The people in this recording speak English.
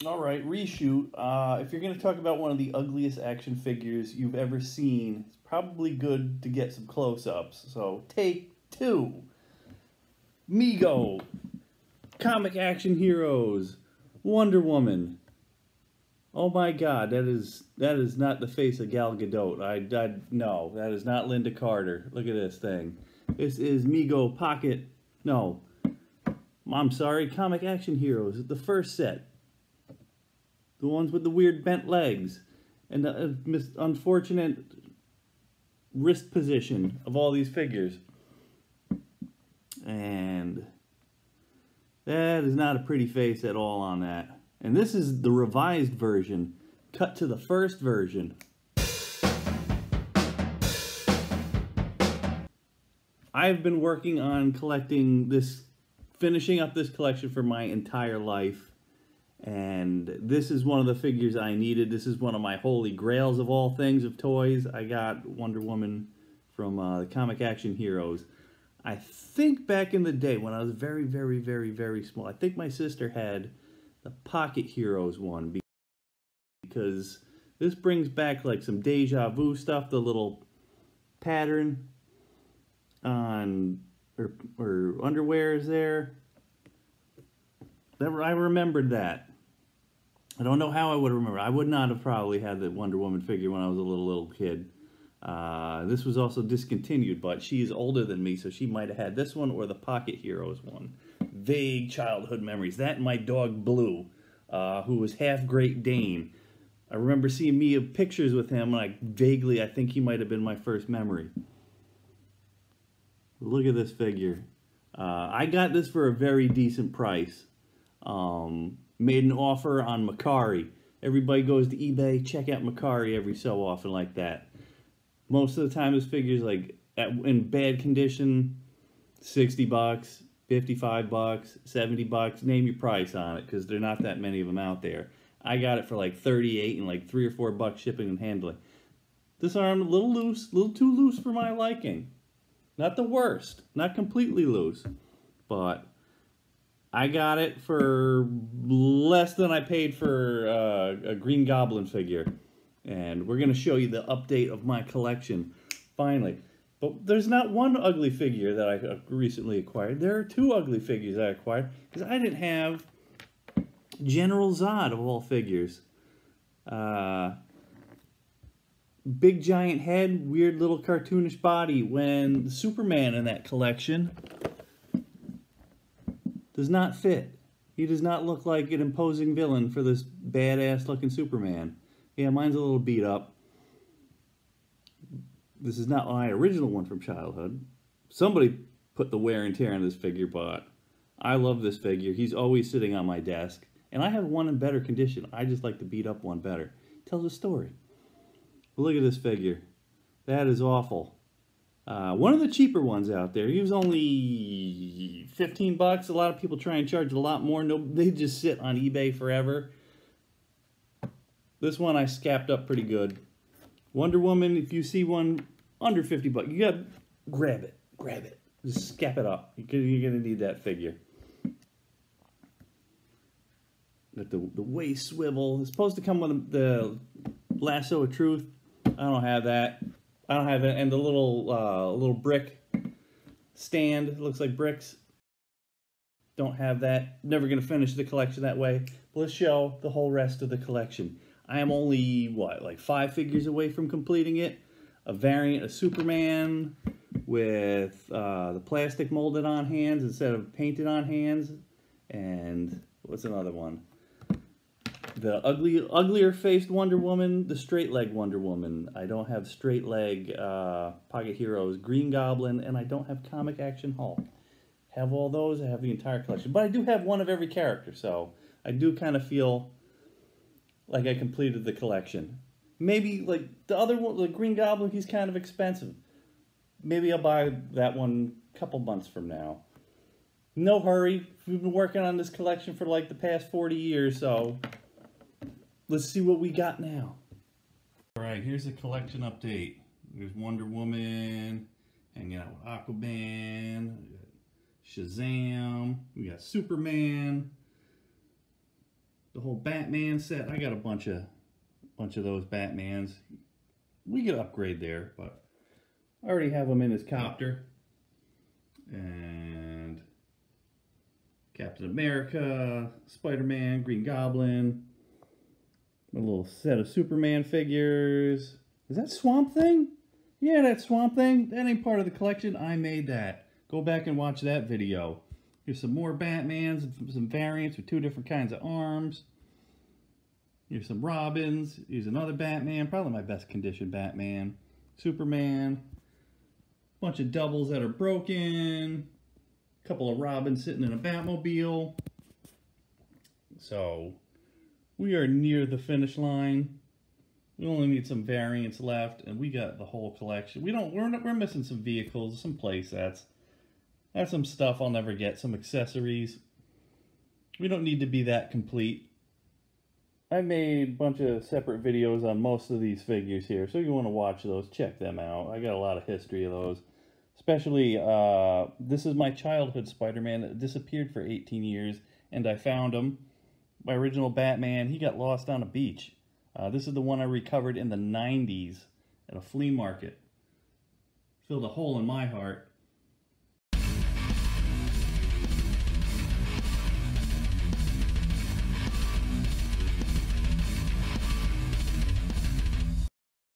All right, reshoot. If you're going to talk about one of the ugliest action figures you've ever seen, it's probably good to get some close-ups. So, take two. Mego, comic action heroes, Wonder Woman. Oh my God, that is not the face of Gal Gadot. No, that is not Linda Carter. Look at this thing. This is Mego Pocket. No, I'm sorry, comic action heroes. The first set. The ones with the weird bent legs and the unfortunate wrist position of all these figures. And that is not a pretty face at all on that. And this is the revised version, cut to the first version. I've been working on collecting this, finishing up this collection for my entire life. And this is one of the figures I needed. This is one of my holy grails of all things of toys. I got Wonder Woman from the Comic Action Heroes. I think back in the day when I was very, very, very, very small, I think my sister had the Pocket Heroes one, because this brings back like some deja vu stuff, the little pattern on or underwear is there. I remembered that. I don't know how I would remember. I would not have probably had the Wonder Woman figure when I was a little kid. This was also discontinued, but she is older than me, so she might have had this one or the Pocket Heroes one. Vague childhood memories. That and my dog Blue, who was half Great Dane. I remember seeing pictures with him, and I think he might have been my first memory. Look at this figure. I got this for a very decent price. Made an offer on Macari. Everybody goes to eBay, check out Macari every so often like that. Most of the time this figure's like in bad condition, 60 bucks, 55 bucks, 70 bucks, name your price on it, because there are not that many of them out there. I got it for like 38 and like 3 or 4 bucks shipping and handling. This arm a little loose, a little too loose for my liking. Not the worst, not completely loose, but I got it for less than I paid for a Green Goblin figure. And we're going to show you the update of my collection, finally. But there's not one ugly figure that I recently acquired. There are 2 ugly figures I acquired, because I didn't have General Zod of all figures. Big giant head, weird little cartoonish body, when Superman in that collection does not fit. He does not look like an imposing villain for this badass looking Superman. Yeah, mine's a little beat up. This is not my original one from childhood. Somebody put the wear and tear on this figure, but I love this figure. He's always sitting on my desk. And I have one in better condition. I just like the beat up one better. Tells a story. But look at this figure. That is awful. One of the cheaper ones out there. He was only 15 bucks. A lot of people try and charge a lot more. No, they just sit on eBay forever. This one I scapped up pretty good. Wonder Woman, if you see one under 50 bucks, you gotta grab it. Grab it. Just scap it up. You're gonna need that figure. Got the waist swivel. It's supposed to come with the lasso of truth. I don't have that. I don't have it. And the little brick stand, looks like bricks. Don't have that. Never going to finish the collection that way. But let's show the whole rest of the collection. I am only, like 5 figures away from completing it. A variant of Superman with the plastic molded on hands instead of painted on hands. And what's another one? The uglier faced Wonder Woman, the straight leg Wonder Woman. I don't have straight leg Pocket Heroes, Green Goblin, and I don't have Comic Action Hulk. Have all those, I have the entire collection. But I do have one of every character, so I do kind of feel like I completed the collection. Maybe, like, the other one, the Green Goblin, he's kind of expensive. Maybe I'll buy that one a couple months from now. No hurry. We've been working on this collection for, like, the past 40 years, so let's see what we got now. Alright, here's a collection update. There's Wonder Woman, hanging out with Aquaman, Shazam, we got Superman, the whole Batman set. I got a bunch of those Batmans. We could upgrade there, but I already have them in his copter. And Captain America, Spider-Man, Green Goblin, a little set of Superman figures. Is that Swamp Thing? Yeah, that Swamp Thing. That ain't part of the collection. I made that. Go back and watch that video. Here's some more Batmans, some variants with 2 different kinds of arms. Here's some Robins. Here's another Batman, probably my best condition Batman. Superman. Bunch of doubles that are broken. A couple of Robins sitting in a Batmobile. So, we are near the finish line. We only need some variants left, and we got the whole collection. We're missing some vehicles, some play sets. That's some stuff I'll never get, some accessories. We don't need to be that complete. I made a bunch of separate videos on most of these figures here, so if you want to watch those, check them out. I got a lot of history of those. Especially, this is my childhood Spider-Man that disappeared for 18 years, and I found him. My original Batman, he got lost on a beach. This is the one I recovered in the 90s at a flea market. Filled a hole in my heart.